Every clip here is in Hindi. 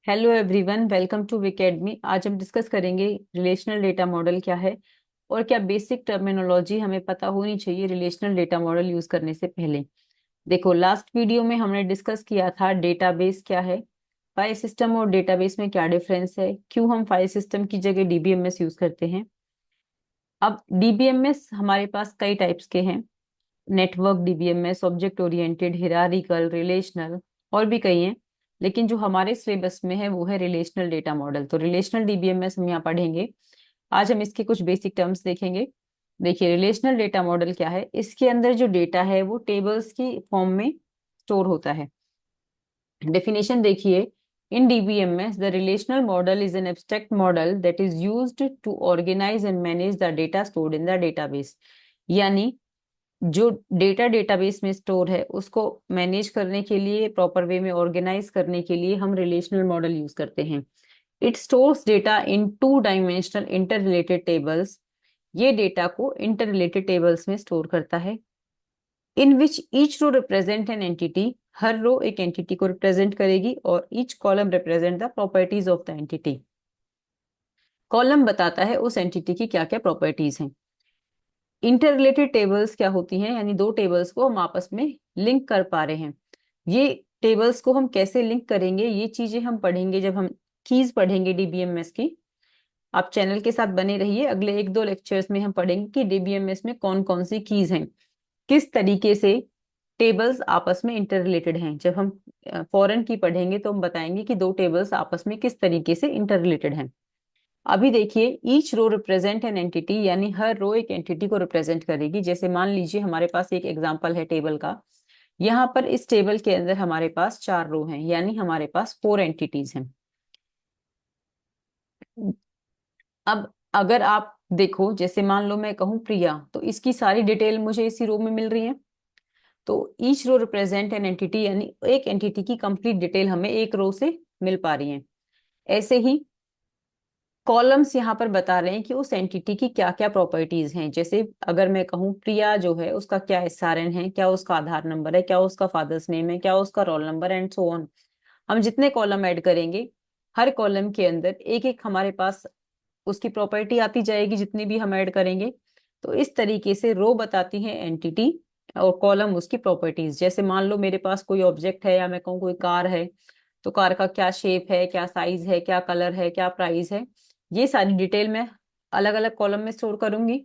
Hello everyone, welcome to Wikademy. आज हम डिस्कस करेंगे रिलेशनल डेटा मॉडल क्या है और क्या बेसिक टर्मिनोलॉजी हमें पता होनी चाहिए रिलेशनल डेटा मॉडल यूज करने से पहले। देखो, लास्ट वीडियो में हमने डिस्कस किया था डेटाबेस क्या है, फाइल सिस्टम और डेटाबेस में क्या डिफरेंस है, क्यों हम फाइल सिस्टम की जगह डीबीएमएस यूज करते हैं। अब डीबीएमएस हमारे पास कई टाइप्स के हैं। Network DBMS, object oriented, hierarchical, relational और भी कई हैं। लेकिन जो हमारे सिलेबस में है वो है रिलेशनल डेटा मॉडल। तो रिलेशनल डीबीएमएस हम यहाँ पढ़ेंगे। आज हम इसके कुछ बेसिक टर्म्स देखेंगे। देखिए, रिलेशनल डेटा मॉडल क्या है। इसके अंदर जो डेटा है वो टेबल्स की फॉर्म में स्टोर होता है। डेफिनेशन देखिए, in DBMS the relational model is an abstract model that is used to organise and manage the data stored in the database. यानी जो डेटा डेटाबेस में स्टोर है उसको मैनेज करने के लिए, प्रॉपर वे में ऑर्गेनाइज करने के लिए हम रिलेशनल मॉडल यूज करते हैं। It stores data in two dimensional inter related tables. ये डेटा को इंटर रिलेटेड टेबल्स में स्टोर करता है। In which each row represent an entity. हर रो एक एंटिटी को रिप्रेजेंट करेगी और each column represent the properties of the entity. Column बताता है उस एंटिटी की क्या क्या प्रॉपर्टीज हैं। इंटर रिलेटेड टेबल्स क्या होती हैं, यानी दो टेबल्स को हम आपस में लिंक कर पा रहे हैं। ये टेबल्स को हम कैसे लिंक करेंगे, ये चीजें हम पढ़ेंगे जब हम कीज पढ़ेंगे डीबीएमएस की। आप चैनल के साथ बने रहिए, अगले एक दो लेक्चर्स में हम पढ़ेंगे कि डीबीएमएस में कौन कौन सी कीज हैं, किस तरीके से टेबल्स आपस में इंटर रिलेटेड हैं। जब हम फॉरेन की पढ़ेंगे तो हम बताएंगे कि दो टेबल्स आपस में किस तरीके से इंटर रिलेटेड हैं। अभी देखिए, each row represent an entity, यानी हर रो एक एंटिटी को रिप्रेजेंट करेगी। जैसे मान लीजिए हमारे पास एक एग्जांपल है टेबल का। यहाँ पर इस टेबल के अंदर हमारे पास 4 रो हैं, यानी हमारे पास 4 एंटिटीज हैं। अब अगर आप देखो, जैसे मान लो मैं कहूँ प्रिया, तो इसकी सारी डिटेल मुझे इसी रो में मिल रही है। तो each row represent an entity, यानी एक एंटिटी की कंप्लीट डिटेल हमें एक रो से मिल पा रही है। ऐसे ही कॉलम्स यहाँ पर बता रहे हैं कि उस एंटिटी की क्या क्या प्रॉपर्टीज हैं। जैसे अगर मैं कहूँ प्रिया जो है उसका क्या एसआरएन है, क्या उसका आधार नंबर है, क्या उसका फादर्स नेम है, क्या उसका roll number, and so on. हम जितने कॉलम ऐड करेंगे, हर कॉलम के अंदर एक एक हमारे पास उसकी प्रॉपर्टी आती जाएगी जितनी भी हम ऐड करेंगे। तो इस तरीके से रो बताती है एंटिटी और कॉलम उसकी प्रॉपर्टीज। जैसे मान लो मेरे पास कोई ऑब्जेक्ट है, या मैं कहूँ कोई कार है, तो कार का क्या शेप है, क्या साइज है, क्या कलर है, क्या प्राइस है, ये सारी डिटेल मैं अलग अलग कॉलम में स्टोर करूंगी।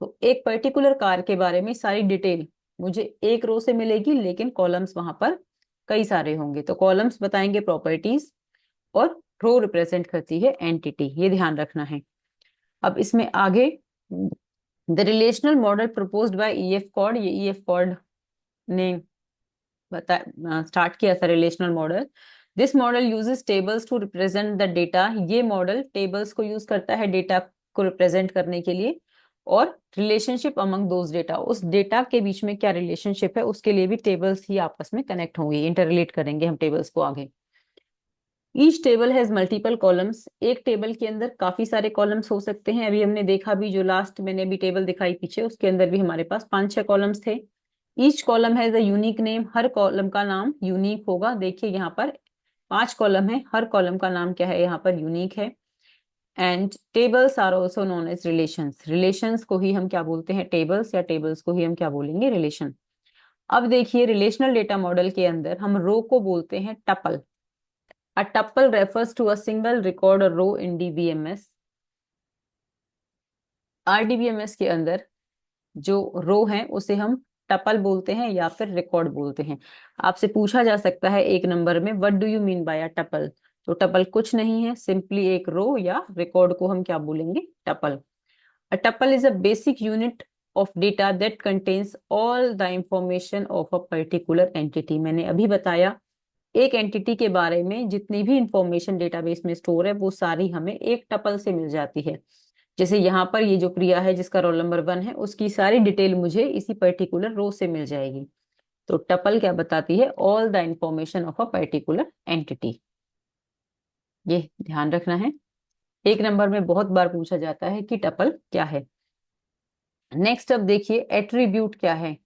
तो एक पर्टिकुलर कार के बारे में सारी डिटेल मुझे एक रो से मिलेगी, लेकिन कॉलम्स वहां पर कई सारे होंगे। तो कॉलम्स बताएंगे प्रॉपर्टीज और रो रिप्रेजेंट करती है एंटिटी, ये ध्यान रखना है। अब इसमें आगे, the relational model proposed by E F Codd, ये ईएफ कॉर्ड ने बता स्टार्ट किया था relational model. This model uses tables to represent the data. ये मॉडल टेबल्स को यूज करता है डेटा को रिप्रेजेंट करने के लिए। और रिलेशनशिप अमंग दोज डेटा, उस डेटा के बीच में क्या रिलेशनशिप है उसके लिए भी टेबल्स ही आपस में कनेक्ट होंगी, इंटररिलेट करेंगे हम टेबल्स को आगे। Each table has multiple columns. एक टेबल के अंदर काफी सारे कॉलम्स हो सकते हैं। अभी हमने देखा भी, जो लास्ट मैंने अभी टेबल दिखाई पीछे, उसके अंदर भी हमारे पास 5-6 कॉलम्स थे। Each column has a unique name. Her column का नाम यूनिक होगा। देखिए यहाँ पर 5 कॉलम है, हर कॉलम का नाम क्या है, यहाँ पर यूनिक है। And tables are also known as relations. Relations को ही हम क्या बोलते हैं, टेबल्स, या टेबल्स को ही हम क्या बोलेंगे, रिलेशन। अब देखिए, रिलेशनल डेटा मॉडल के अंदर हम रो को बोलते हैं tuple. A tuple refers to a single record or row in DBMS. RDBMS के अंदर जो रो है उसे हम टपल बोलते हैं या फिर रिकॉर्ड बोलते हैं। आपसे पूछा जा सकता है एक नंबर में, what do you mean by a tuple. तो टपल कुछ नहीं है, सिंपली एक रो या रिकॉर्ड को हम क्या बोलेंगे, tuple. A tuple is a basic unit of data that contains all the information of a particular entity. मैंने अभी बताया, एक एंटिटी के बारे में जितनी भी इंफॉर्मेशन डेटाबेस में स्टोर है वो सारी हमें एक टपल से मिल जाती है। जैसे यहाँ पर ये जो प्रिया है जिसका रोल नंबर 1 है, उसकी सारी डिटेल मुझे इसी पर्टिकुलर रो से मिल जाएगी। तो टपल क्या बताती है, all the information of a particular entity. ये ध्यान रखना है, एक नंबर में बहुत बार पूछा जाता है कि टपल क्या है। नेक्स्ट अब देखिए, एट्रीब्यूट क्या है।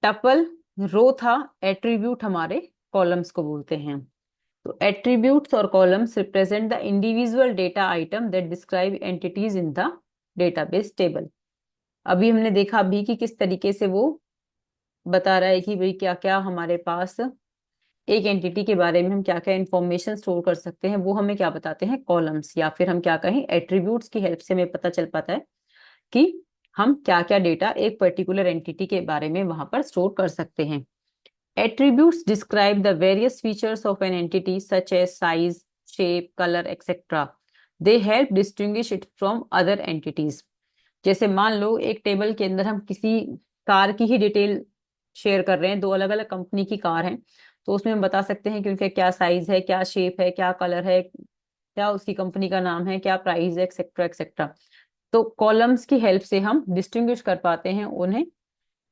टपल रो था, एट्रीब्यूट हमारे कॉलम्स को बोलते हैं। तो एट्रीब्यूट्स और columns represent the individual data item that describe entities in the database table. अभी हमने देखा भी कि किस तरीके से वो बता रहा है कि भाई क्या क्या हमारे पास एक एंटिटी के बारे में हम क्या क्या इंफॉर्मेशन स्टोर कर सकते हैं, वो हमें क्या बताते हैं, कॉलम्स, या फिर हम क्या कहें एट्रीब्यूट्स की हेल्प से हमें पता चल पाता है कि हम क्या क्या डेटा एक पर्टिकुलर एंटिटी के बारे में वहां पर स्टोर कर सकते हैं। Attributes describe the various features of an entity such as size, shape, color, etc. They help distinguish it from other entities. जैसे मान लो एक टेबल के अंदर हम किसी कार की ही डिटेल शेयर कर रहे हैं, दो अलग अलग कंपनी की कार हैं, तो उसमें हम बता सकते हैं कि उनका क्या साइज है, क्या शेप है, क्या कलर है, क्या उसकी कंपनी का नाम है, क्या प्राइस है, एक्सेट्रा एक्सेट्रा। तो कॉलम्स की हेल्प से हम डिस्टिंग्विश कर पाते हैं उन्हें,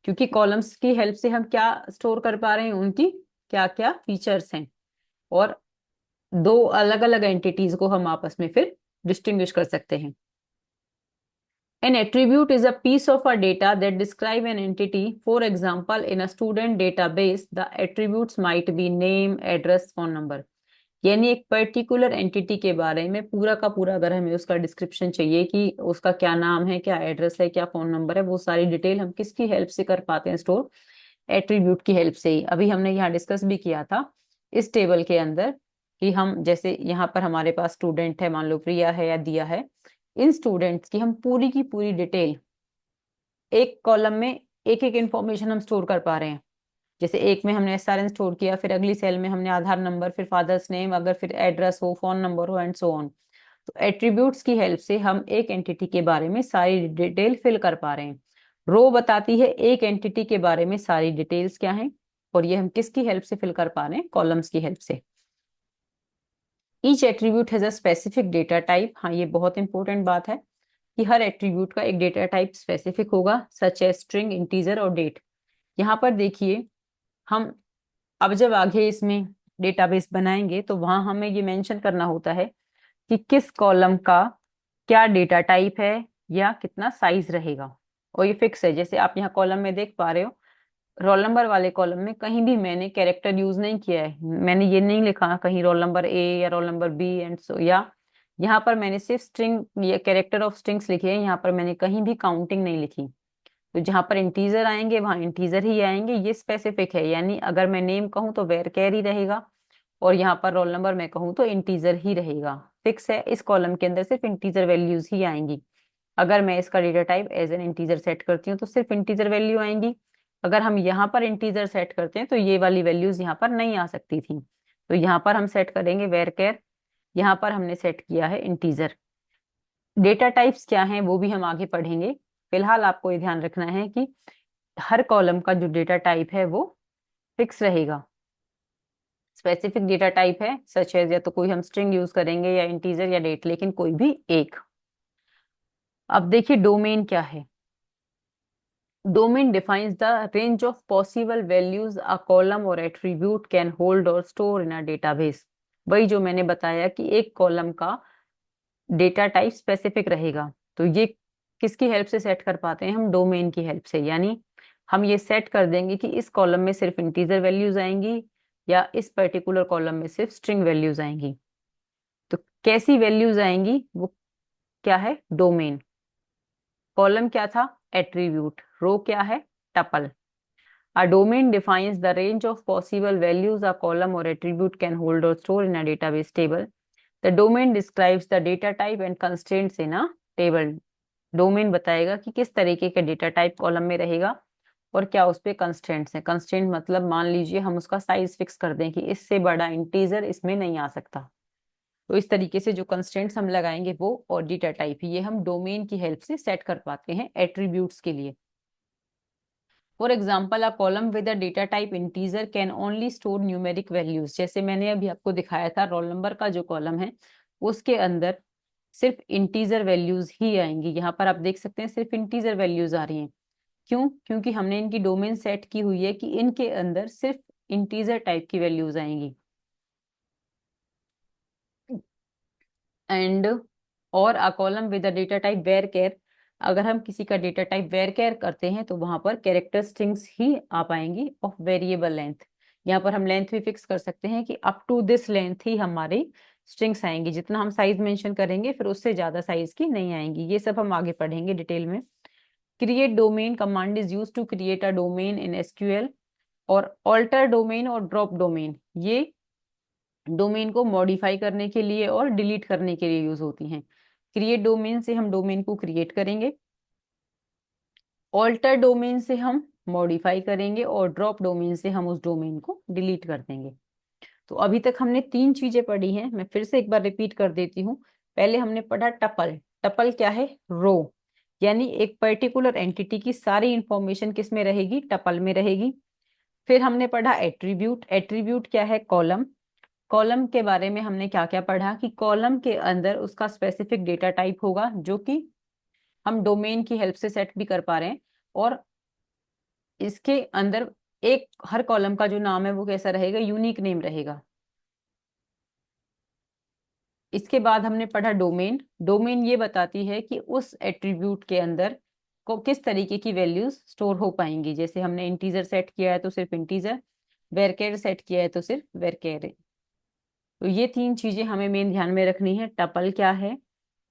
क्योंकि कॉलम्स की हेल्प से हम क्या स्टोर कर पा रहे हैं, उनकी क्या क्या फीचर्स हैं, और दो अलग अलग एंटिटीज को हम आपस में फिर डिस्टिंग्विश कर सकते हैं। An attribute is a piece of a data that describe an entity. For example, in a student database, the attributes might be name, address, phone number. यानी एक पर्टिकुलर एंटिटी के बारे में पूरा का पूरा अगर हमें उसका डिस्क्रिप्शन चाहिए कि उसका क्या नाम है, क्या एड्रेस है, क्या फोन नंबर है, वो सारी डिटेल हम किसकी हेल्प से कर पाते हैं स्टोर, एट्रीब्यूट की हेल्प से ही। अभी हमने यहाँ डिस्कस भी किया था इस टेबल के अंदर कि हम जैसे यहाँ पर हमारे पास स्टूडेंट है, मान लो प्रिया है या दिया है, इन स्टूडेंट्स की हम पूरी की पूरी डिटेल एक कॉलम में एक एक इंफॉर्मेशन हम स्टोर कर पा रहे हैं। जैसे एक में हमने एसआरएन स्टोर किया, फिर अगली सेल में हमने आधार नंबर, फिर फादर्स नेम, अगर फिर एड्रेस हो, फोन नंबर हो, एंड सो ऑन। तो एट्रीब्यूट्स की हेल्प से हम एक एंटिटी के बारे में सारी डिटेल फिल कर पा रहे हैं। रो बताती है एक एंटिटी के बारे में सारी डिटेल्स क्या हैं, और ये हम किसकी हेल्प से फिल कर पा रहे हैं, कॉलम्स की हेल्प से। Each attribute has a specific data type. हाँ, ये बहुत इंपॉर्टेंट बात है कि हर एट्रीब्यूट का एक डेटा टाइप स्पेसिफिक होगा, सच एज स्ट्रिंग, इंटीजर और डेट। यहाँ पर देखिए, हम अब जब आगे इसमें डेटाबेस बनाएंगे तो वहां हमें ये मेंशन करना होता है कि किस कॉलम का क्या डेटा टाइप है या कितना साइज रहेगा, और ये फिक्स है। जैसे आप यहाँ कॉलम में देख पा रहे हो, रोल नंबर वाले कॉलम में कहीं भी मैंने कैरेक्टर यूज नहीं किया है, मैंने ये नहीं लिखा कहीं रोल नंबर ए या roll number B and so, या यहाँ पर मैंने सिर्फ स्ट्रिंग या कैरेक्टर ऑफ स्ट्रिंग्स लिखे हैं, यहाँ पर मैंने कहीं भी काउंटिंग नहीं लिखी। तो जहां पर इंटीजर आएंगे वहां इंटीजर ही आएंगे, ये स्पेसिफिक है। यानी अगर मैं नेम कहूँ तो वेर कैर ही रहेगा, और यहाँ पर रोल नंबर मैं कहूँ तो इंटीजर ही रहेगा। फिक्स है, इस कॉलम के अंदर सिर्फ इंटीजर वैल्यूज ही आएंगी। अगर मैं इसका data type as an integer set करती हूँ तो सिर्फ इंटीजर वैल्यू आएंगी। अगर हम यहाँ पर इंटीजर सेट करते हैं तो ये वाली वैल्यूज यहाँ पर नहीं आ सकती थी। तो यहाँ पर हम सेट करेंगे वेर कैर, यहाँ पर हमने सेट किया है इंटीजर। डेटा टाइप्स क्या हैं वो भी हम आगे पढ़ेंगे। फिलहाल आपको ये ध्यान रखना है कि हर कॉलम का जो डेटा टाइप है वो फिक्स रहेगा। स्पेसिफिक डेटा टाइप है सच है, या तो कोई हम स्ट्रिंग यूज करेंगे या इंटीजर या डेट, लेकिन कोई भी एक। अब देखिए डोमेन क्या है। Domain defines the range of possible values a column और एट्रीब्यूट कैन होल्ड और स्टोर इन अ डेटाबेस। वही जो मैंने बताया कि एक कॉलम का डेटा टाइप स्पेसिफिक रहेगा, तो ये किसकी हेल्प से सेट कर पाते हैं हम, डोमेन की हेल्प से। यानी हम ये सेट कर देंगे कि इस कॉलम में सिर्फ इंटीजर वैल्यूज आएंगी या इस पर्टिकुलर कॉलम में सिर्फ स्ट्रिंग वैल्यूज आएंगी। तो कैसी वैल्यूज आएंगी वो क्या है, डोमेन। कॉलम क्या था, एट्रीब्यूट। रो क्या है, tuple. A domain defines the range of possible values a column or attribute can hold or store in a database table. The domain describes the data type and constraints in a table. Domain बताएगा कि किस तरीके का डेटा टाइप कॉलम में रहेगा और क्या उस पे कंस्ट्रेंट्स हैं। कंस्ट्रेंट मतलब मान लीजिए हम उसका साइज फिक्स कर दें कि इससे बड़ा इंटीजर इसमें नहीं आ सकता, तो इस तरीके से जो कंस्ट्रेंट्स हम लगाएंगे वो और डेटा टाइप, ये हम डोमेन की हेल्प से सेट कर पाते हैं एट्रीब्यूट्स के लिए। For example, a column with a data type integer can only store numeric values. जैसे मैंने अभी आपको दिखाया था, रोल नंबर का जो कॉलम है उसके अंदर सिर्फ इंटीजर वैल्यूज ही आएंगी। यहाँ पर आप देख सकते हैं सिर्फ इंटीजर वैल्यूज आ रही हैं। क्यों? क्योंकि हमने इनकी डोमेन सेट की हुई है कि इनके अंदर सिर्फ इंटीजर टाइप की वैल्यूज आएंगी। एंड और a column with a data type varchar, अगर हम किसी का डेटा टाइप वेर कैर करते हैं तो वहां पर कैरेक्टर स्ट्रिंग्स ही आ पाएंगी ऑफ वेरिएबल लेंथ। यहाँ पर हम लेंथ भी फिक्स कर सकते हैं कि अप टू दिस लेंथ ही हमारी स्ट्रिंग्स आएंगी, जितना हम साइज मेंशन करेंगे फिर उससे ज्यादा साइज की नहीं आएंगी। ये सब हम आगे पढ़ेंगे डिटेल में। Create domain command is use to create a domain in SQL. और ऑल्टर डोमेन और ड्रॉप डोमेन, ये डोमेन को मॉडिफाई करने के लिए और डिलीट करने के लिए यूज होती हैं। क्रिएट डोमेन से हम डोमेन को क्रिएट करेंगे, ऑल्टर डोमेन से हम मॉडिफाई करेंगे और ड्रॉप डोमेन से हम उस डोमेन को डिलीट कर देंगे। तो अभी तक हमने 3 चीजें पढ़ी हैं, मैं फिर से एक बार रिपीट कर देती हूँ। पहले हमने पढ़ा टपल। टपल क्या है? रो, यानी एक पर्टिकुलर एंटिटी की सारी इंफॉर्मेशन किस में रहेगी? टपल में रहेगी। फिर हमने पढ़ा एट्रीब्यूट। एट्रीब्यूट क्या है? कॉलम। कॉलम के बारे में हमने क्या क्या पढ़ा कि कॉलम के अंदर उसका स्पेसिफिक डेटा टाइप होगा, जो कि हम डोमेन की हेल्प से सेट भी कर पा रहे हैं। और इसके अंदर एक हर कॉलम का जो नाम है वो कैसा रहेगा? यूनिक नेम रहेगा। इसके बाद हमने पढ़ा डोमेन। डोमेन ये बताती है कि उस एट्रीब्यूट के अंदर को किस तरीके की वैल्यूज स्टोर हो पाएंगी। जैसे हमने इंटीजर सेट किया है तो सिर्फ इंटीजर, वेरचर सेट किया है तो सिर्फ वेरचर। तो ये 3 चीजें हमें मेन ध्यान में रखनी है। टपल क्या है,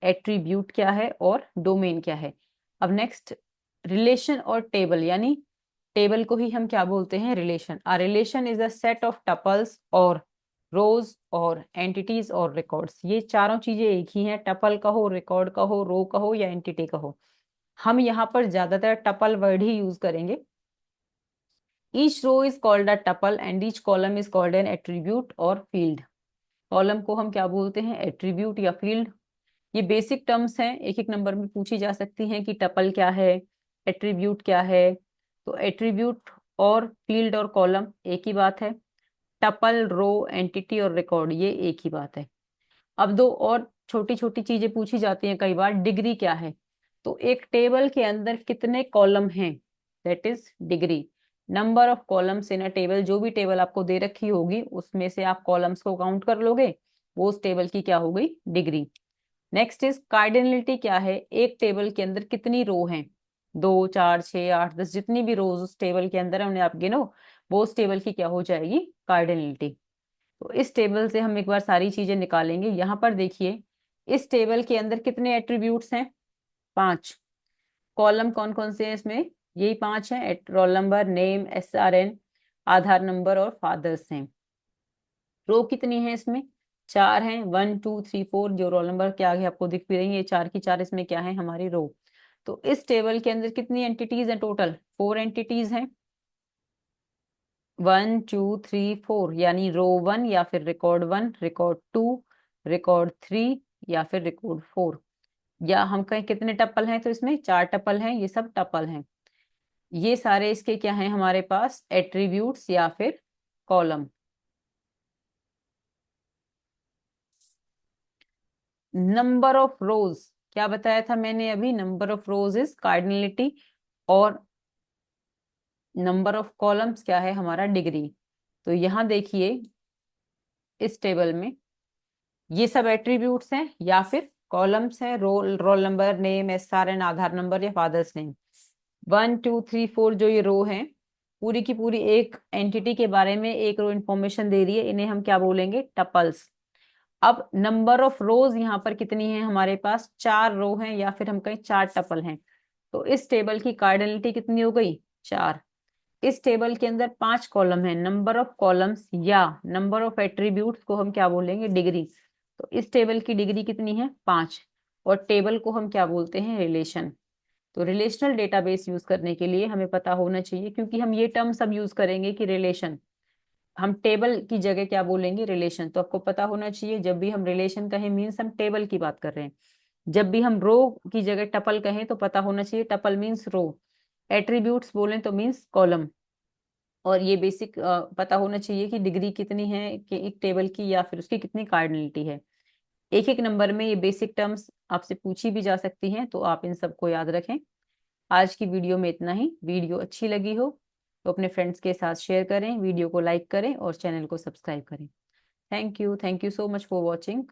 एट्रीब्यूट क्या है और डोमेन क्या है। अब नेक्स्ट, रिलेशन और टेबल, यानी टेबल को ही हम क्या बोलते हैं? Relation. A relation is a set of tuples और रोज और एंटिटीज और रिकॉर्ड्स। ये चारों चीजें एक ही हैं, टपल कहो, रिकॉर्ड कहो, रो कहो या एंटिटी कहो। हम यहाँ पर ज्यादातर टपल वर्ड ही यूज करेंगे। Each row is called a tuple and each column is called an attribute और फील्ड। कॉलम को हम क्या बोलते हैं? एट्रीब्यूट या फील्ड। ये बेसिक टर्म्स हैं, एक एक नंबर में पूछी जा सकती हैं कि टपल क्या है, एट्रीब्यूट क्या है। तो एट्रीब्यूट और फील्ड और कॉलम एक ही बात है। टपल, रो, एंटिटी और रिकॉर्ड ये एक ही बात है। अब दो और छोटी छोटी चीजें पूछी जाती हैं कई बार। डिग्री क्या है? तो एक टेबल के अंदर कितने कॉलम हैं, that is degree. Number of columns in a table, जो भी टेबल आपको दे रखी होगी उसमें से आप कॉलम्स को काउंट कर लोगे, वो उस टेबल की क्या हो गई? डिग्री। नेक्स्ट इज कार्डिनलिटी क्या है? एक टेबल के अंदर कितनी रो हैं? 2, 4, 6, 8, 10, जितनी भी रोज उस टेबल के अंदर है उन्हें आप गिनो, वो उस टेबल की क्या हो जाएगी? कार्डिनलिटी। तो इस टेबल से हम एक बार सारी चीजें निकालेंगे। यहाँ पर देखिए, इस टेबल के अंदर कितने एट्रीब्यूट्स हैं? 5। कॉलम कौन कौन से हैं इसमें? यही 5 हैं, रोल नंबर, नेम, SRN, आधार नंबर और फादर्स हैं। रो कितनी है इसमें? 4 हैं, 1, 2, 3, 4, जो रोल नंबर के आगे आपको दिख भी रही है, ये 4 की 4 इसमें क्या है? हमारी रो। तो इस टेबल के अंदर कितनी एंटिटीज हैं? टोटल 4 एंटिटीज हैं। 1, 2, 3, 4, यानी रो 1 या फिर रिकॉर्ड 1, रिकॉर्ड 2, रिकॉर्ड 3 या फिर रिकॉर्ड 4। या हम कहें कितने टपल हैं, तो इसमें 4 टपल हैं, ये सब टपल हैं। ये सारे इसके क्या हैं हमारे पास? एट्रीब्यूट्स या फिर कॉलम। नंबर ऑफ रोज क्या बताया था मैंने अभी? Number of rose is cardinality और नंबर ऑफ कॉलम्स क्या है? हमारा डिग्री। तो यहां देखिए, इस टेबल में ये सब एट्रीब्यूट्स हैं या फिर कॉलम्स हैं। रोल नंबर, नेम, SRN, आधार नंबर या फादर्स नेम। 1, 2, 3, 4 जो ये रो हैं, पूरी की पूरी एक एंटिटी के बारे में एक रो इंफॉर्मेशन दे रही है, इन्हें हम क्या बोलेंगे? टपल्स। अब नंबर ऑफ रोज यहाँ पर कितनी है हमारे पास? 4 रो हैं या फिर हम कहें 4 टपल हैं। तो इस टेबल की कार्डिनलिटी कितनी हो गई? 4। इस टेबल के अंदर 5 कॉलम है, नंबर ऑफ कॉलम्स या नंबर ऑफ एट्रीब्यूट्स को हम क्या बोलेंगे? डिग्री। तो इस टेबल की डिग्री कितनी है? 5। और टेबल को हम क्या बोलते हैं? रिलेशन। तो रिलेशनल डेटाबेस यूज करने के लिए हमें पता होना चाहिए, क्योंकि हम ये टर्म सब यूज करेंगे कि रिलेशन, हम टेबल की जगह क्या बोलेंगे? रिलेशन। तो आपको पता होना चाहिए, जब भी हम रिलेशन कहें मीन्स हम टेबल की बात कर रहे हैं। जब भी हम रो की जगह टपल कहें तो पता होना चाहिए टपल मीन्स रो, एट्रीब्यूट्स बोलें तो मीन्स कॉलम। और ये बेसिक पता होना चाहिए कि डिग्री कितनी है कि एक टेबल की या फिर उसकी कितनी कार्डिनलिटी है। एक एक नंबर में ये बेसिक टर्म्स आपसे पूछी भी जा सकती हैं, तो आप इन सबको याद रखें। आज की वीडियो में इतना ही। वीडियो अच्छी लगी हो तो अपने फ्रेंड्स के साथ शेयर करें, वीडियो को लाइक करें और चैनल को सब्सक्राइब करें। Thank you so much for watching.